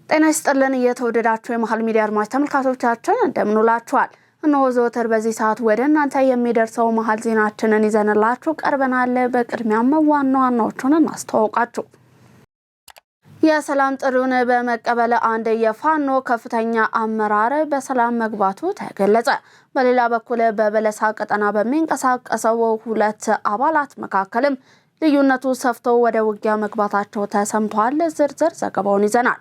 ጤና ይስጥልን የተወደዳችሁ የመሃል ሚዲያ አድማጭ ተመልካቾቻችን እንደምን ውላችኋል? እነሆ ዘወትር በዚህ ሰዓት ወደ እናንተ የሚደርሰው መሃል ዜናችንን ይዘንላችሁ ቀርበናል። በቅድሚያም ዋና ዋናዎቹን እናስተዋውቃችሁ። የሰላም ጥሪውን በመቀበል አንድ የፋኖ ከፍተኛ አመራር በሰላም መግባቱ ተገለጸ። በሌላ በኩል በበለሳ ቀጠና በሚንቀሳቀሰው ሁለት አባላት መካከልም ልዩነቱ ሰፍቶ ወደ ውጊያ መግባታቸው ተሰምቷል። ዝርዝር ዘገባውን ይዘናል።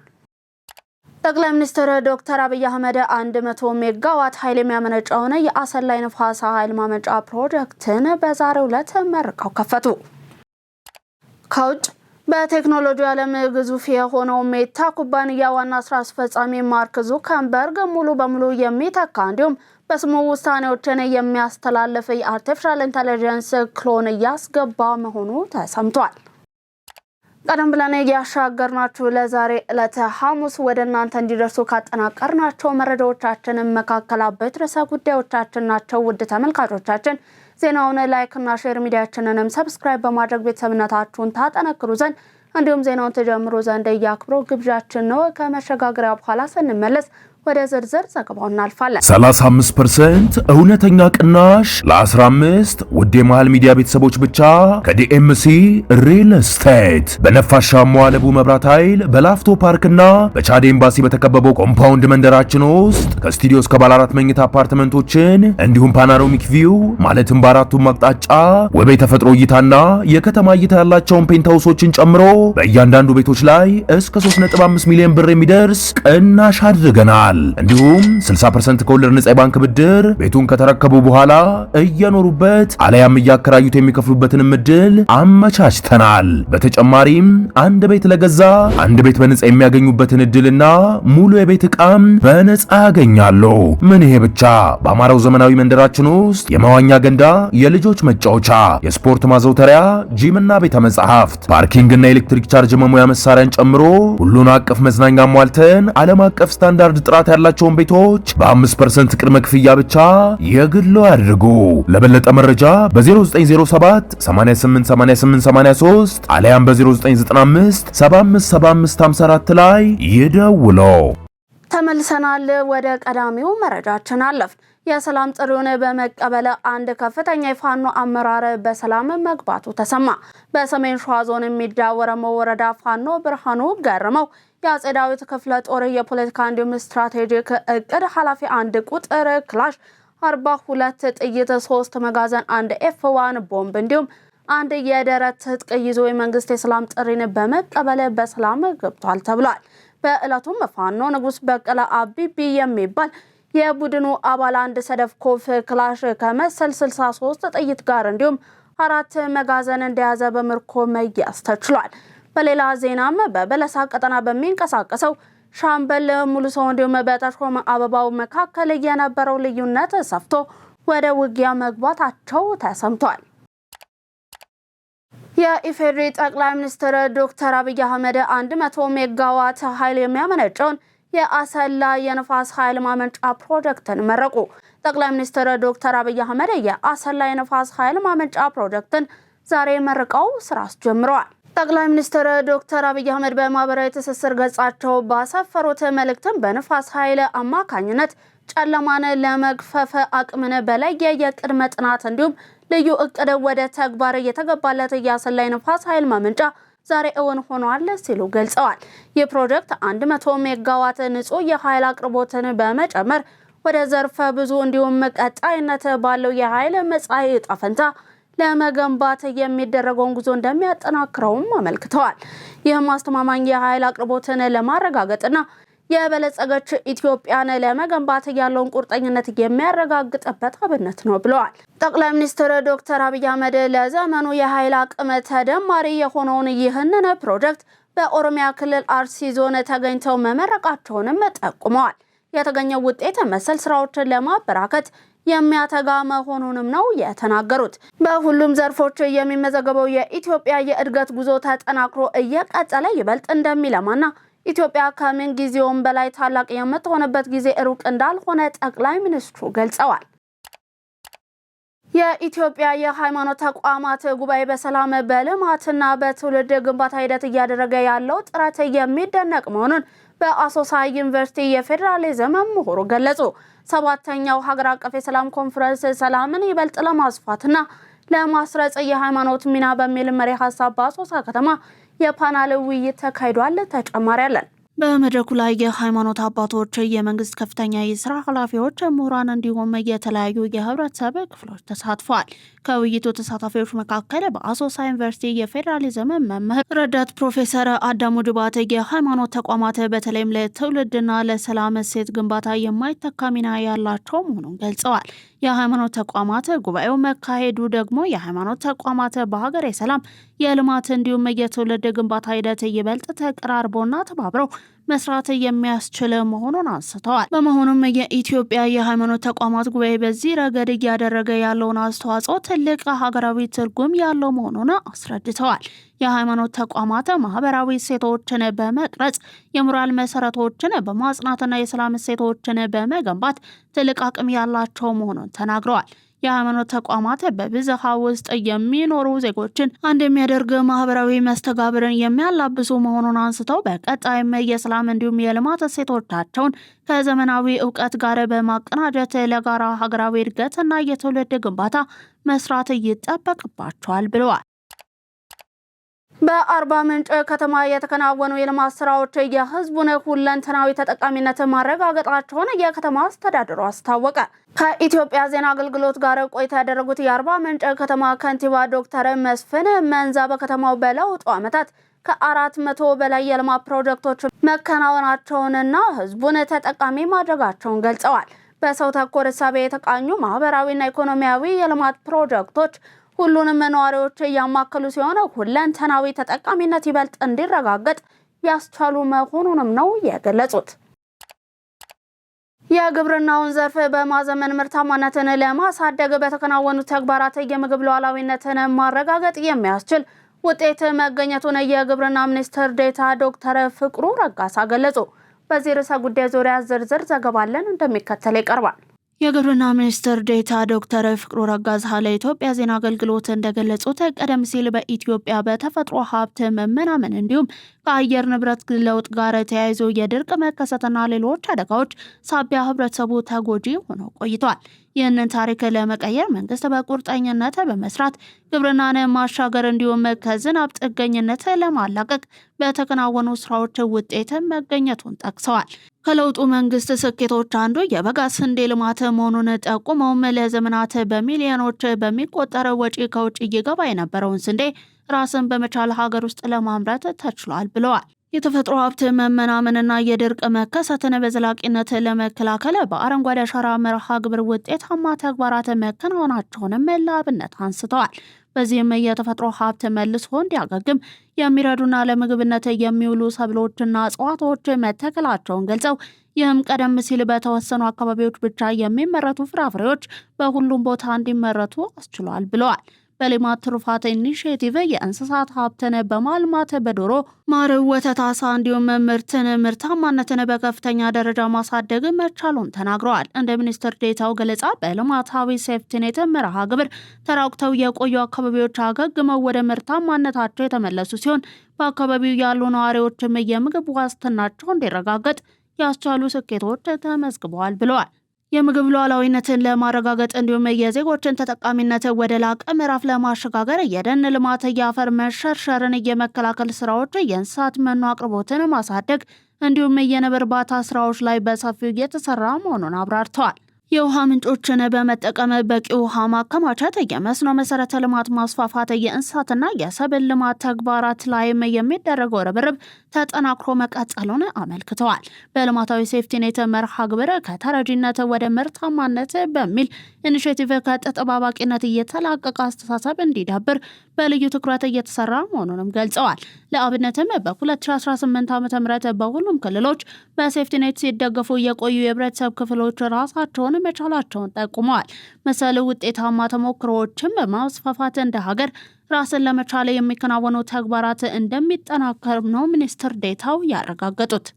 ጠቅላይ ሚኒስትር ዶክተር አብይ አህመድ 100 ሜጋዋት ኃይል የሚያመነጨውን የአሰላ የነፋስ ኃይል ማመንጫ ፕሮጀክትን በዛሬው ዕለት መርቀው ከፈቱ። ከውጭ በቴክኖሎጂ ዓለም ግዙፍ የሆነው ሜታ ኩባንያ ዋና ስራ አስፈጻሚ ማርክ ዙከርበርግ ሙሉ በሙሉ የሚተካ እንዲሁም በስሙ ውሳኔዎችን የሚያስተላልፍ የአርቲፊሻል ኢንተለጀንስ ክሎን እያስገባ መሆኑ ተሰምቷል። ቀደም ብለን ያሻገርናችሁ ለዛሬ ዕለተ ሐሙስ ወደ እናንተ እንዲደርሱ ካጠናቀርናቸው መረጃዎቻችን መካከል አበይት ርዕሰ ጉዳዮቻችን ናቸው። ውድ ተመልካቾቻችን ዜናውን ላይክ እና ሼር ሚዲያችንንም ሰብስክራይብ በማድረግ ቤተሰብነታችሁን ታጠነክሩ ዘንድ እንዲሁም ዜናውን ተጀምሩ ዘንድ ያክብሮ ግብዣችን ነው። ከመሸጋገሪያ በኋላ ስንመለስ ወደ ዝርዝር ዘገባው እናልፋለን። 35% እውነተኛ ቅናሽ ለ15 ውድ የመሃል ሚዲያ ቤተሰቦች ብቻ ከዲኤምሲ ሪል ስቴት በነፋሻማው አለቡ መብራት ኃይል በላፍቶ ፓርክና በቻድ ኤምባሲ በተከበበው ኮምፓውንድ መንደራችን ውስጥ ከስቱዲዮ እስከ ባለ 4 መኝታ አፓርትመንቶችን እንዲሁም ፓኖራሚክ ቪው ማለትም በአራቱም አቅጣጫ ውብ የተፈጥሮ እይታና የከተማ እይታ ያላቸውን ፔንታውሶችን ጨምሮ በእያንዳንዱ ቤቶች ላይ እስከ 3.5 ሚሊዮን ብር የሚደርስ ቅናሽ አድርገናል። እንዲሁም 60% ከወለድ ነፃ ባንክ ብድር ቤቱን ከተረከቡ በኋላ እየኖሩበት አለያም እያከራዩት የሚከፍሉበትን እድል አመቻችተናል። በተጨማሪም አንድ ቤት ለገዛ አንድ ቤት በነፃ የሚያገኙበትን እድልና ሙሉ የቤት ዕቃም በነፃ ያገኛሉ። ምን ይሄ ብቻ! በአማራው ዘመናዊ መንደራችን ውስጥ የመዋኛ ገንዳ፣ የልጆች መጫወቻ፣ የስፖርት ማዘውተሪያ፣ ጂምና ቤተ መጻሕፍት፣ ፓርኪንግና ኤሌክትሪክ ቻርጅ መሙያ መሳሪያን ጨምሮ ሁሉን አቀፍ መዝናኛ ሟልተን ዓለም አቀፍ ስታንዳርድ ጥራት ያላቸውን ቤቶች በ5% ቅድመ ክፍያ ብቻ የግሎ ያድርጉ። ለበለጠ መረጃ በ0907 888883 አለያም በ0995 757554 ላይ ይደውሉ። ተመልሰናል። ወደ ቀዳሚው መረጃችን አለፍ። የሰላም ጥሪውን በመቀበል አንድ ከፍተኛ የፋኖ አመራር በሰላም መግባቱ ተሰማ። በሰሜን ሸዋ ዞን ሚዳ ወረሞ ወረዳ ፋኖ ብርሃኑ ገረመው የአጼ ዳዊት ክፍለ ጦር የፖለቲካ እንዲሁም ስትራቴጂክ እቅድ ኃላፊ አንድ ቁጥር ክላሽ 42 ጥይት 3 መጋዘን 1 ኤፍ1 ቦምብ እንዲሁም አንድ የደረት ትጥቅ ይዞ የመንግስት የሰላም ጥሪን በመቀበል በሰላም ገብቷል ተብሏል። በእለቱም ፋኖ ንጉስ በቀለ አቢቢ የሚባል የቡድኑ አባል አንድ ሰደፍኮፍ ክላሽ ከመሰል 63 ጥይት ጋር እንዲሁም 4 መጋዘን እንደያዘ በምርኮ መያዝ ተችሏል። በሌላ ዜናም በበለሳ ቀጠና በሚንቀሳቀሰው ሻምበል ሙሉ ሰው እንዲሁም በተሾመ አበባው መካከል የነበረው ልዩነት ሰፍቶ ወደ ውጊያ መግባታቸው ተሰምቷል። የኢፌዴሪ ጠቅላይ ሚኒስትር ዶክተር አብይ አህመድ 100 ሜጋዋት ኃይል የሚያመነጨውን የአሰላ የነፋስ ኃይል ማመንጫ ፕሮጀክትን መረቁ። ጠቅላይ ሚኒስትር ዶክተር አብይ አህመድ የአሰላ የነፋስ ኃይል ማመንጫ ፕሮጀክትን ዛሬ መርቀው ስራ አስጀምረዋል። ጠቅላይ ሚኒስትር ዶክተር አብይ አህመድ በማህበራዊ ትስስር ገጻቸው ባሰፈሩት መልእክትም በነፋስ ኃይል አማካኝነት ጨለማን ለመግፈፍ አቅምን በለየ የቅድመ ጥናት እንዲሁም ልዩ እቅድ ወደ ተግባር የተገባለት የአሰላ የነፋስ ኃይል ማመንጫ ዛሬ እውን ሆኗል ሲሉ ገልጸዋል። ይህ ፕሮጀክት 100 ሜጋዋት ንጹህ የኃይል አቅርቦትን በመጨመር ወደ ዘርፈ ብዙ እንዲሁም ቀጣይነት ባለው የኃይል መጻኢ ዕጣ ፈንታ ለመገንባት የሚደረገውን ጉዞ እንደሚያጠናክረውም አመልክተዋል። ይህም አስተማማኝ የኃይል አቅርቦትን ለማረጋገጥና የበለጸገች ኢትዮጵያን ለመገንባት ያለውን ቁርጠኝነት የሚያረጋግጥበት አብነት ነው ብለዋል። ጠቅላይ ሚኒስትር ዶክተር አብይ አህመድ ለዘመኑ የኃይል አቅም ተደማሪ የሆነውን ይህንን ፕሮጀክት በኦሮሚያ ክልል አርሲ ዞን ተገኝተው መመረቃቸውንም ጠቁመዋል። የተገኘው ውጤት መሰል ስራዎችን ለማበራከት የሚያተጋ መሆኑንም ነው የተናገሩት። በሁሉም ዘርፎች የሚመዘገበው የኢትዮጵያ የእድገት ጉዞ ተጠናክሮ እየቀጠለ ይበልጥ እንደሚለማና ኢትዮጵያ ከምን ጊዜውም በላይ ታላቅ የምትሆንበት ጊዜ ሩቅ እንዳልሆነ ጠቅላይ ሚኒስትሩ ገልጸዋል። የኢትዮጵያ የሃይማኖት ተቋማት ጉባኤ በሰላም በልማትና በትውልድ ግንባታ ሂደት እያደረገ ያለው ጥረት የሚደነቅ መሆኑን በአሶሳ ዩኒቨርሲቲ የፌዴራሊዝም ምሁሩ ገለጹ። ሰባተኛው ሀገር አቀፍ የሰላም ኮንፈረንስ ሰላምን ይበልጥ ለማስፋትና ለማስረጽ የሃይማኖት ሚና በሚል መሪ ሀሳብ በአሶሳ ከተማ የፓናል ውይይት ተካሂዷል። ተጨማሪ አለን። በመድረኩ ላይ የሃይማኖት አባቶች፣ የመንግስት ከፍተኛ የስራ ኃላፊዎች፣ ምሁራን እንዲሁም የተለያዩ የህብረተሰብ ክፍሎች ተሳትፈዋል። ከውይይቱ ተሳታፊዎች መካከል በአሶሳ ዩኒቨርሲቲ የፌዴራሊዝም መምህር ረዳት ፕሮፌሰር አዳሙ ድባቴ የሃይማኖት ተቋማት በተለይም ለትውልድና ለሰላም እሴት ግንባታ የማይተካ ሚና ያላቸው መሆኑን ገልጸዋል። የሃይማኖት ተቋማት ጉባኤው መካሄዱ ደግሞ የሃይማኖት ተቋማት በሀገር የሰላም የልማት እንዲሁም የትውልድ ግንባታ ሂደት ይበልጥ ተቀራርቦና ተባብረው መስራት የሚያስችል መሆኑን አንስተዋል። በመሆኑም የኢትዮጵያ የሃይማኖት ተቋማት ጉባኤ በዚህ ረገድ እያደረገ ያለውን አስተዋጽኦ ትልቅ ሀገራዊ ትርጉም ያለው መሆኑን አስረድተዋል። የሃይማኖት ተቋማት ማህበራዊ እሴቶችን በመቅረጽ የሞራል መሰረቶችን በማጽናትና የሰላም እሴቶችን በመገንባት ትልቅ አቅም ያላቸው መሆኑን ተናግረዋል። የሃይማኖት ተቋማት በብዝሃ ውስጥ የሚኖሩ ዜጎችን አንድ የሚያደርግ ማህበራዊ መስተጋብርን የሚያላብሱ መሆኑን አንስተው በቀጣይም የሰላም እንዲሁም የልማት እሴቶቻቸውን ከዘመናዊ እውቀት ጋር በማቀናጀት ለጋራ ሀገራዊ እድገትና የትውልድ ግንባታ መስራት ይጠበቅባቸዋል ብለዋል። በአርባ ምንጭ ከተማ የተከናወኑ የልማት ስራዎች የህዝቡን ሁለንተናዊ ተጠቃሚነት ማረጋገጣቸውን የከተማ አስተዳደሩ አስታወቀ። ከኢትዮጵያ ዜና አገልግሎት ጋር ቆይታ ያደረጉት የአርባ ምንጭ ከተማ ከንቲባ ዶክተር መስፍን መንዛ በከተማው በለውጡ ዓመታት ከ400 በላይ የልማት ፕሮጀክቶች መከናወናቸውንና ህዝቡን ተጠቃሚ ማድረጋቸውን ገልጸዋል። በሰው ተኮር እሳቤ የተቃኙ ማህበራዊና ኢኮኖሚያዊ የልማት ፕሮጀክቶች ሁሉንም ነዋሪዎች ያማከሉ ሲሆን ሁለንተናዊ ተጠቃሚነት ይበልጥ እንዲረጋገጥ ያስቻሉ መሆኑንም ነው የገለጹት። የግብርናውን ዘርፍ በማዘመን ምርታማነትን ለማሳደግ በተከናወኑ ተግባራት የምግብ ሉዓላዊነትን ማረጋገጥ የሚያስችል ውጤት መገኘቱን የግብርና ሚኒስትር ዴኤታ ዶክተር ፍቅሩ ረጋሳ ገለጹ። በዚህ ርዕሰ ጉዳይ ዙሪያ ዝርዝር ዘገባ አለን፣ እንደሚከተል ይቀርባል። የግብርና ሚኒስትር ዴኤታ ዶክተር ፍቅሩ ረጋሳ ለኢትዮጵያ ዜና አገልግሎት እንደገለጹት ቀደም ሲል በኢትዮጵያ በተፈጥሮ ሀብት መመናመን እንዲሁም ከአየር ንብረት ለውጥ ጋር ተያይዞ የድርቅ መከሰትና ሌሎች አደጋዎች ሳቢያ ህብረተሰቡ ተጎጂ ሆኖ ቆይቷል። ይህንን ታሪክ ለመቀየር መንግስት በቁርጠኝነት በመስራት ግብርናን ማሻገር እንዲሁም ከዝናብ ጥገኝነት ለማላቀቅ በተከናወኑ ስራዎች ውጤት መገኘቱን ጠቅሰዋል። ከለውጡ መንግስት ስኬቶች አንዱ የበጋ ስንዴ ልማት መሆኑን ጠቁመውም ለዘመናት በሚሊዮኖች በሚቆጠር ወጪ ከውጭ እየገባ የነበረውን ስንዴ ራስን በመቻል ሀገር ውስጥ ለማምረት ተችሏል ብለዋል። የተፈጥሮ ሀብት መመናመንና የድርቅ መከሰትን በዘላቂነት ለመከላከል በአረንጓዴ አሻራ መርሃ ግብር ውጤታማ ተግባራት መከናወናቸውንም ለአብነት አንስተዋል። በዚህም የተፈጥሮ ሀብት መልሶ እንዲያገግም የሚረዱና ለምግብነት የሚውሉ ሰብሎችና እጽዋቶች መተከላቸውን ገልጸው ይህም ቀደም ሲል በተወሰኑ አካባቢዎች ብቻ የሚመረቱ ፍራፍሬዎች በሁሉም ቦታ እንዲመረቱ አስችሏል ብለዋል። በሌማት ትሩፋት ኢኒሼቲቭ የእንስሳት ሀብትን በማልማት በዶሮ፣ ማር፣ ወተት፣ አሳ እንዲሁም ምርታማነትን በከፍተኛ ደረጃ ማሳደግ መቻሉን ተናግረዋል። እንደ ሚኒስትር ዴኤታው ገለጻ በልማታዊ ሴፍቲኔት መርሃ ግብር ተራቁተው የቆዩ አካባቢዎች አገግመው ወደ ምርታማነታቸው የተመለሱ ሲሆን በአካባቢው ያሉ ነዋሪዎችም የምግብ ዋስትናቸው እንዲረጋገጥ ያስቻሉ ስኬቶች ተመዝግበዋል ብለዋል። የምግብ ሉዓላዊነትን ለማረጋገጥ እንዲሁም የዜጎችን ተጠቃሚነት ወደ ላቀ ምዕራፍ ለማሸጋገር የደን ልማት፣ የአፈር መሸርሸርን የመከላከል ስራዎች፣ የእንስሳት መኖ አቅርቦትን ማሳደግ እንዲሁም የንብ እርባታ ስራዎች ላይ በሰፊው እየተሰራ መሆኑን አብራርተዋል። የውሃ ምንጮችን በመጠቀም በቂ ውሃ ማከማቸት፣ የመስኖ መሰረተ ልማት ማስፋፋት፣ የእንስሳትና የሰብል ልማት ተግባራት ላይም የሚደረገው ርብርብ ተጠናክሮ መቀጠሉን አመልክተዋል። በልማታዊ ሴፍቲኔት መርሃ ግብር ከተረጂነት ወደ ምርታማነት በሚል ኢኒሼቲቭ ከተጠባባቂነት እየተላቀቀ አስተሳሰብ እንዲዳብር በልዩ ትኩረት እየተሰራ መሆኑንም ገልጸዋል። ለአብነትም በ2018 ዓ.ም በሁሉም ክልሎች በሴፍቲኔት ሲደገፉ የቆዩ የህብረተሰብ ክፍሎች ራሳቸውን መቻላቸውን ጠቁመዋል። መሰል ውጤታማ ተሞክሮዎችም በማስፋፋት እንደ ሀገር ራስን ለመቻል የሚከናወኑ ተግባራት እንደሚጠናከር ነው ሚኒስትር ዴኤታው ያረጋገጡት።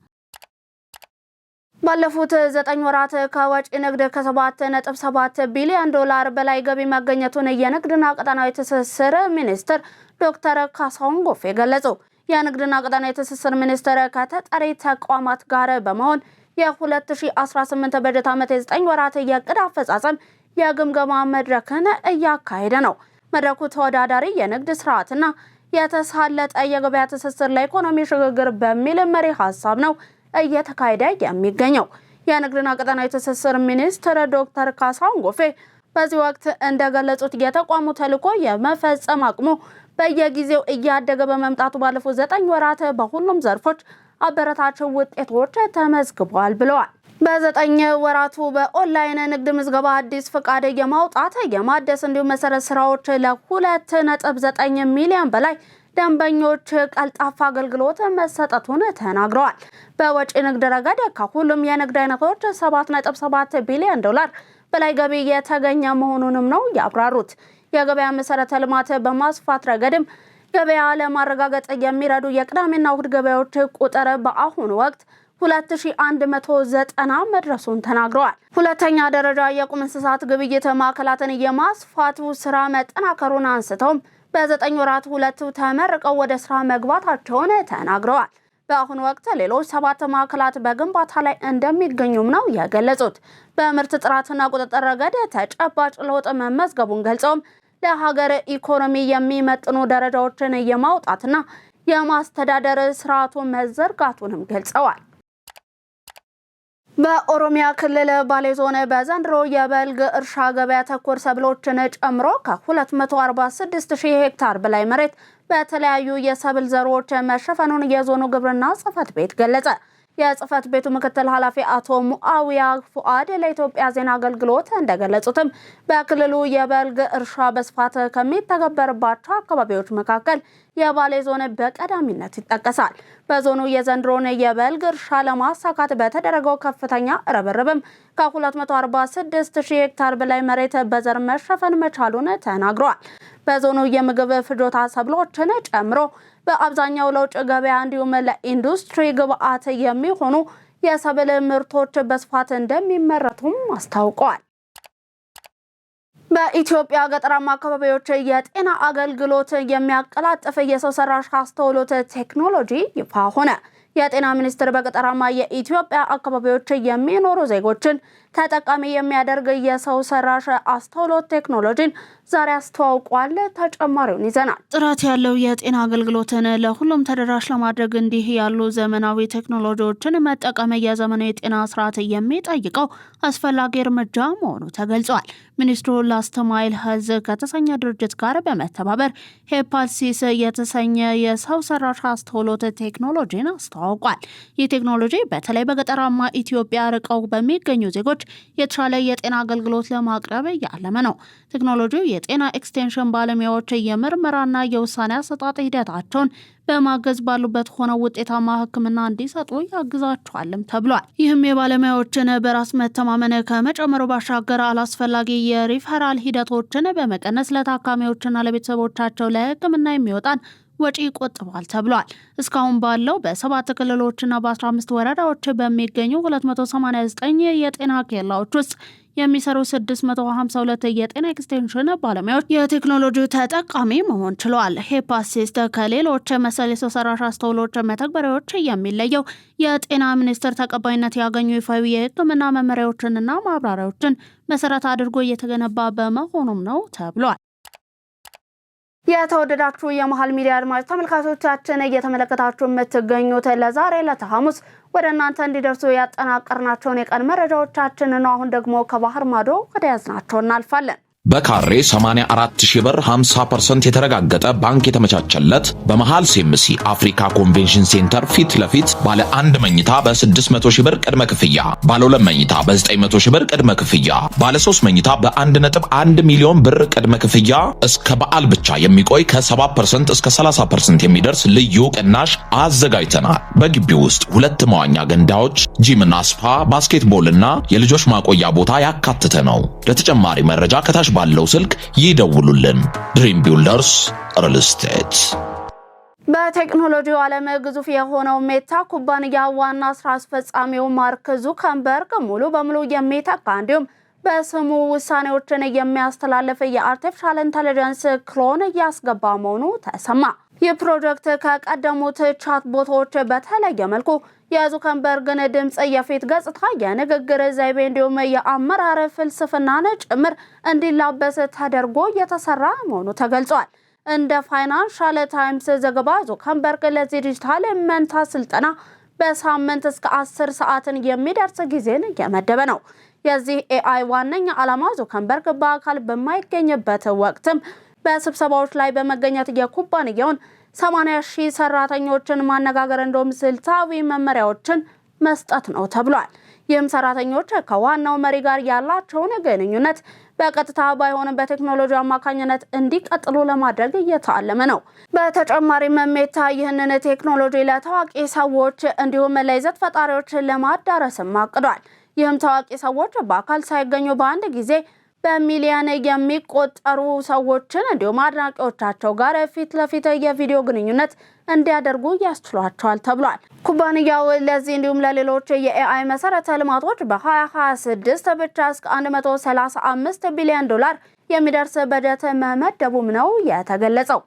ባለፉት 9 ወራት ከወጪ ንግድ ከ7.7 ቢሊዮን ዶላር በላይ ገቢ መገኘቱን የንግድና ቀጣናዊ ትስስር ሚኒስትር ዶክተር ካሳሁን ጎፌ ገለጹ። የንግድና ቀጣናዊ ትስስር ሚኒስቴር ከተጠሪ ተቋማት ጋር በመሆን የ2018 በጀት ዓመት የ9 ወራት የዕቅድ አፈጻጸም የግምገማ መድረክን እያካሄደ ነው። መድረኩ ተወዳዳሪ የንግድ ስርዓትና የተሳለጠ የገበያ ትስስር ለኢኮኖሚ ሽግግር በሚል መሪ ሀሳብ ነው እየተካሄደ የሚገኘው። የንግድና ቀጣናዊ ትስስር ሚኒስትር ዶክተር ካሳሁን ጎፌ በዚህ ወቅት እንደገለጹት የተቋሙ ተልዕኮ የመፈጸም አቅሙ በየጊዜው እያደገ በመምጣቱ ባለፉት 9 ወራት በሁሉም ዘርፎች አበረታች ውጤቶች ተመዝግበዋል ብለዋል። በ9 ወራቱ በኦንላይን ንግድ ምዝገባ አዲስ ፈቃድ የማውጣት የማደስ እንዲሁም መሰረት ስራዎች ለ2.9 ሚሊዮን በላይ ደንበኞች ቀልጣፋ አገልግሎት መሰጠቱን ተናግረዋል። በወጪ ንግድ ረገድ ከሁሉም የንግድ አይነቶች 7.7 ቢሊዮን ዶላር በላይ ገቢ የተገኘ መሆኑንም ነው ያብራሩት። የገበያ መሰረተ ልማት በማስፋት ረገድም ገበያ ለማረጋገጥ የሚረዱ የቅዳሜና እሁድ ገበያዎች ቁጥር በአሁኑ ወቅት 2190 መድረሱን ተናግረዋል። ሁለተኛ ደረጃ የቁም እንስሳት ግብይት ማዕከላትን የማስፋቱ ስራ መጠናከሩን አንስተውም በ9 ወራት 2 ተመርቀው ወደ ስራ መግባታቸውን ተናግረዋል። በአሁኑ ወቅት ሌሎች 7 ማዕከላት በግንባታ ላይ እንደሚገኙም ነው የገለጹት። በምርት ጥራትና ቁጥጥር ረገድ ተጨባጭ ለውጥ መመዝገቡን ገልጸውም ለሀገር ኢኮኖሚ የሚመጥኑ ደረጃዎችን የማውጣትና የማስተዳደር ስርዓቱ መዘርጋቱንም ገልጸዋል። በኦሮሚያ ክልል ባሌ ዞን በዘንድሮ የበልግ እርሻ ገበያ ተኮር ሰብሎችን ጨምሮ ከ246,000 ሄክታር በላይ መሬት በተለያዩ የሰብል ዘሮች መሸፈኑን የዞኑ ግብርና ጽሕፈት ቤት ገለጸ። የጽሕፈት ቤቱ ምክትል ኃላፊ አቶ ሙአዊያ ፉአድ ለኢትዮጵያ ዜና አገልግሎት እንደገለጹትም በክልሉ የበልግ እርሻ በስፋት ከሚተገበርባቸው አካባቢዎች መካከል የባሌ ዞን በቀዳሚነት ይጠቀሳል። በዞኑ የዘንድሮን የበልግ እርሻ ለማሳካት በተደረገው ከፍተኛ ርብርብም ከ246,000 ሄክታር በላይ መሬት በዘር መሸፈን መቻሉን ተናግረዋል። በዞኑ የምግብ ፍጆታ ሰብሎችን ጨምሮ በአብዛኛው ለውጭ ገበያ እንዲሁም ለኢንዱስትሪ ግብዓት የሚሆኑ የሰብል ምርቶች በስፋት እንደሚመረቱም አስታውቀዋል። በኢትዮጵያ ገጠራማ አካባቢዎች የጤና አገልግሎት የሚያቀላጥፍ የሰው ሰራሽ አስተውሎት ቴክኖሎጂ ይፋ ሆነ። የጤና ሚኒስቴር በገጠራማ የኢትዮጵያ አካባቢዎች የሚኖሩ ዜጎችን ተጠቃሚ የሚያደርግ የሰው ሰራሽ አስተውሎት ቴክኖሎጂን ዛሬ አስተዋውቋል። ተጨማሪውን ይዘናል። ጥራት ያለው የጤና አገልግሎትን ለሁሉም ተደራሽ ለማድረግ እንዲህ ያሉ ዘመናዊ ቴክኖሎጂዎችን መጠቀም የዘመኑ የጤና ስርዓት የሚጠይቀው አስፈላጊ እርምጃ መሆኑ ተገልጿል። ሚኒስትሩ ላስት ማይል ሄልዝ ከተሰኘ ድርጅት ጋር በመተባበር ሄፓልሲስ የተሰኘ የሰው ሰራሽ አስተውሎት ቴክኖሎጂን አስተዋውቋል። ይህ ቴክኖሎጂ በተለይ በገጠራማ ኢትዮጵያ ርቀው በሚገኙ ዜጎች የተሻለ የጤና አገልግሎት ለማቅረብ ያለመ ነው። ቴክኖሎጂው የጤና ኤክስቴንሽን ባለሙያዎች የምርመራና የውሳኔ አሰጣጥ ሂደታቸውን በማገዝ ባሉበት ሆነው ውጤታማ ሕክምና እንዲሰጡ ያግዛቸዋልም ተብሏል። ይህም የባለሙያዎችን በራስ መተማመን ከመጨመሩ ባሻገር አላስፈላጊ የሪፈራል ሂደቶችን በመቀነስ ለታካሚዎችና ለቤተሰቦቻቸው ለሕክምና የሚወጣን ወጪ ይቆጥባል ተብሏል። እስካሁን ባለው በ7 ክልሎችና በ15 ወረዳዎች በሚገኙ 289 የጤና ኬላዎች ውስጥ የሚሰሩ 652 የጤና ኤክስቴንሽን ባለሙያዎች የቴክኖሎጂ ተጠቃሚ መሆን ችለዋል። ሄፓሲስት ከሌሎች መሰል የሰው ሰራሽ አስተውሎት መተግበሪያዎች የሚለየው የጤና ሚኒስቴር ተቀባይነት ያገኙ ይፋዊ የሕክምና መመሪያዎችንና ማብራሪያዎችን መሰረት አድርጎ እየተገነባ በመሆኑም ነው ተብሏል። የተወደዳችሁ የመሃል ሚዲያ አድማጭ ተመልካቾቻችን እየተመለከታችሁ የምትገኙት ለዛሬ ለሐሙስ ወደ እናንተ እንዲደርሱ ያጠናቀርናቸውን የቀን መረጃዎቻችን ነው። አሁን ደግሞ ከባህር ማዶ ወደ ያዝናቸው እናልፋለን። በካሬ 84,000 ብር 50% የተረጋገጠ ባንክ የተመቻቸለት በመሃል ሲኤምሲ አፍሪካ ኮንቬንሽን ሴንተር ፊት ለፊት ባለ 1 መኝታ በ600,000 ብር ቅድመ ክፍያ፣ ባለ 2 መኝታ በ900,000 ብር ቅድመ ክፍያ፣ ባለ 3 መኝታ በ1.1 ሚሊዮን ብር ቅድመ ክፍያ እስከ በዓል ብቻ የሚቆይ ከ7% እስከ 30% የሚደርስ ልዩ ቅናሽ አዘጋጅተናል። በግቢው ውስጥ 2 መዋኛ ገንዳዎች፣ ጂምና ስፓ፣ ባስኬትቦልና የልጆች ማቆያ ቦታ ያካተተ ነው። ለተጨማሪ መረጃ ከታች ባለው ስልክ ይደውሉልን። ድሪም ቢልደርስ ሪል ስቴት። በቴክኖሎጂው ዓለም ግዙፍ የሆነው ሜታ ኩባንያ ዋና ስራ አስፈጻሚው ማርክ ዙከርበርግ ሙሉ በሙሉ የሚተካ እንዲሁም በስሙ ውሳኔዎችን የሚያስተላልፍ የአርቲፊሻል ኢንተለጀንስ ክሎን እያስገባ መሆኑ ተሰማ። ይህ ፕሮጀክት ከቀደሙት ቻት ቦቶች በተለየ መልኩ የዙከንበርግን ድምጽ፣ የፊት ገጽታ፣ የንግግር ዘይቤ እንዲሁም የአመራር ፍልስፍናን ጭምር እንዲላበስ ተደርጎ የተሰራ መሆኑ ተገልጿል። እንደ ፋይናንሻል ታይምስ ዘገባ ዙከንበርግ ለዚህ ዲጂታል መንታ ስልጠና በሳምንት እስከ 10 ሰዓትን የሚደርስ ጊዜን የመደበ ነው። የዚህ ኤአይ ዋነኛ ዓላማ ዙከንበርግ በአካል በማይገኝበት ወቅትም በስብሰባዎች ላይ በመገኘት የኩባንያውን 80,000 ሰራተኞችን ማነጋገር እንደውም ስልታዊ መመሪያዎችን መስጠት ነው ተብሏል። ይህም ሰራተኞች ከዋናው መሪ ጋር ያላቸውን ግንኙነት በቀጥታ ባይሆንም በቴክኖሎጂ አማካኝነት እንዲቀጥሉ ለማድረግ እየታለመ ነው። በተጨማሪም ሜታ ይህንን ቴክኖሎጂ ለታዋቂ ሰዎች እንዲሁም ለይዘት ፈጣሪዎች ለማዳረስም አቅዷል። ይህም ታዋቂ ሰዎች በአካል ሳይገኙ በአንድ ጊዜ በሚሊዮን የሚቆጠሩ ሰዎችን እንዲሁም አድናቂዎቻቸው ጋር ፊት ለፊት የቪዲዮ ግንኙነት እንዲያደርጉ ያስችሏቸዋል ተብሏል። ኩባንያው ለዚህ እንዲሁም ለሌሎች የኤአይ መሰረተ ልማቶች በ2026 ብቻ እስከ 135 ቢሊዮን ዶላር የሚደርስ በጀት መመደቡም ነው የተገለጸው።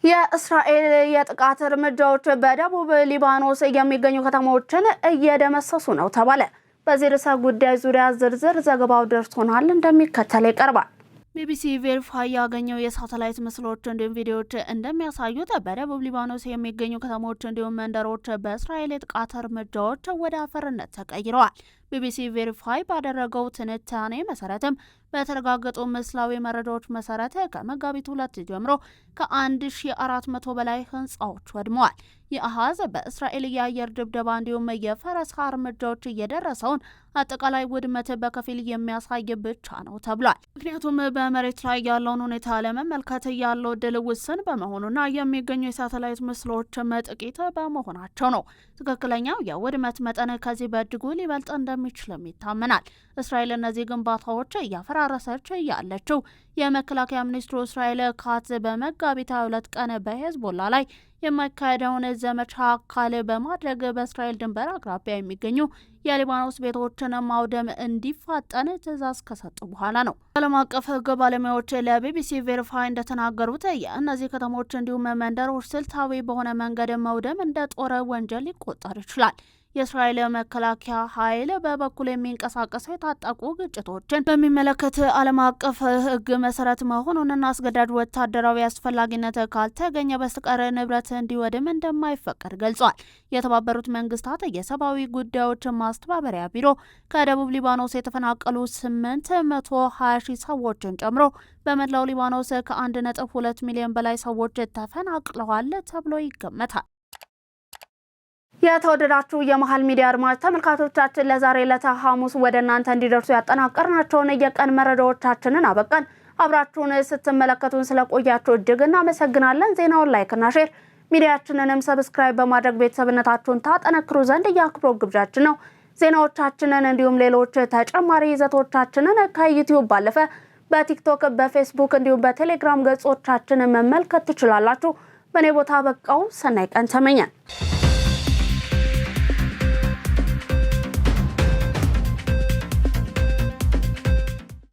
የእስራኤል የጥቃት እርምጃዎች በደቡብ ሊባኖስ የሚገኙ ከተሞችን እየደመሰሱ ነው ተባለ። በዚህ ርዕሰ ጉዳይ ዙሪያ ዝርዝር ዘገባው ደርሶናል፣ እንደሚከተል ይቀርባል። ቢቢሲ ቬሪፋይ ያገኘው የሳተላይት ምስሎች እንዲሁም ቪዲዮዎች እንደሚያሳዩት በደቡብ ሊባኖስ የሚገኙ ከተሞች እንዲሁም መንደሮች በእስራኤል የጥቃት እርምጃዎች ወደ አፈርነት ተቀይረዋል። ቢቢሲ ቬሪፋይ ባደረገው ትንታኔ መሰረትም በተረጋገጡ ምስላዊ መረጃዎች መሰረት ከመጋቢት 2 ጀምሮ ከ1400 በላይ ህንፃዎች ወድመዋል። ይህ አሃዝ በእስራኤል የአየር ድብደባ እንዲሁም የፈረሳ እርምጃዎች እየደረሰውን አጠቃላይ ውድመት በከፊል የሚያሳይ ብቻ ነው ተብሏል። ምክንያቱም በመሬት ላይ ያለውን ሁኔታ ለመመልከት ያለው እድል ውስን በመሆኑና የሚገኙ የሳተላይት ምስሎች ጥቂት በመሆናቸው ነው። ትክክለኛው የውድመት መጠን ከዚህ በእጅጉ ሊበልጥ እንደሚችልም ይታመናል። እስራኤል እነዚህ ግንባታዎች እያፈራረሰች ያለችው የመከላከያ ሚኒስትሩ እስራኤል ካትዝ በመጋቢት 22 ቀን በሄዝቦላ ላይ የማይካሄደውን ዘመቻ አካል በማድረግ በእስራኤል ድንበር አቅራቢያ የሚገኙ የሊባኖስ ቤቶችን ማውደም እንዲፋጠን ትዕዛዝ ከሰጡ በኋላ ነው። ዓለም አቀፍ ሕግ ባለሙያዎች ለቢቢሲ ቬሪፋይ እንደተናገሩት የእነዚህ ከተሞች እንዲሁም መንደሮች ስልታዊ በሆነ መንገድ መውደም እንደ ጦር ወንጀል ሊቆጠር ይችላል። የእስራኤል መከላከያ ኃይል በበኩል የሚንቀሳቀሰው የታጠቁ ግጭቶችን በሚመለከት ዓለም አቀፍ ሕግ መሰረት መሆኑንና አስገዳጅ ወታደራዊ አስፈላጊነት ካልተገኘ በስተቀር ንብረት እንዲወድም እንደማይፈቀድ ገልጿል። የተባበሩት መንግስታት የሰብአዊ ጉዳዮች ማስተባበሪያ ቢሮ ከደቡብ ሊባኖስ የተፈናቀሉ 820,000 ሰዎችን ጨምሮ በመላው ሊባኖስ ከ1.2 ሚሊዮን በላይ ሰዎች ተፈናቅለዋል ተብሎ ይገመታል። የተወደዳችሁ የመሃል ሚዲያ አድማጭ ተመልካቾቻችን ለዛሬ ሐሙስ ወደ እናንተ እንዲደርሱ ያጠናቀርናቸውን የቀን መረጃዎቻችንን አበቃን። አብራችሁን ስትመለከቱን ስለቆያችሁ እጅግ እናመሰግናለን። ዜናውን ላይክ እና ሼር፣ ሚዲያችንንም ሰብስክራይብ በማድረግ ቤተሰብነታችሁን ታጠነክሩ ዘንድ የአክብሮት ግብዣችን ነው። ዜናዎቻችንን እንዲሁም ሌሎች ተጨማሪ ይዘቶቻችንን ከዩቲዩብ ባለፈ በቲክቶክ፣ በፌስቡክ እንዲሁም በቴሌግራም ገጾቻችን መመልከት ትችላላችሁ። በኔ ቦታ በቃው። ሰናይ ቀን ተመኘን።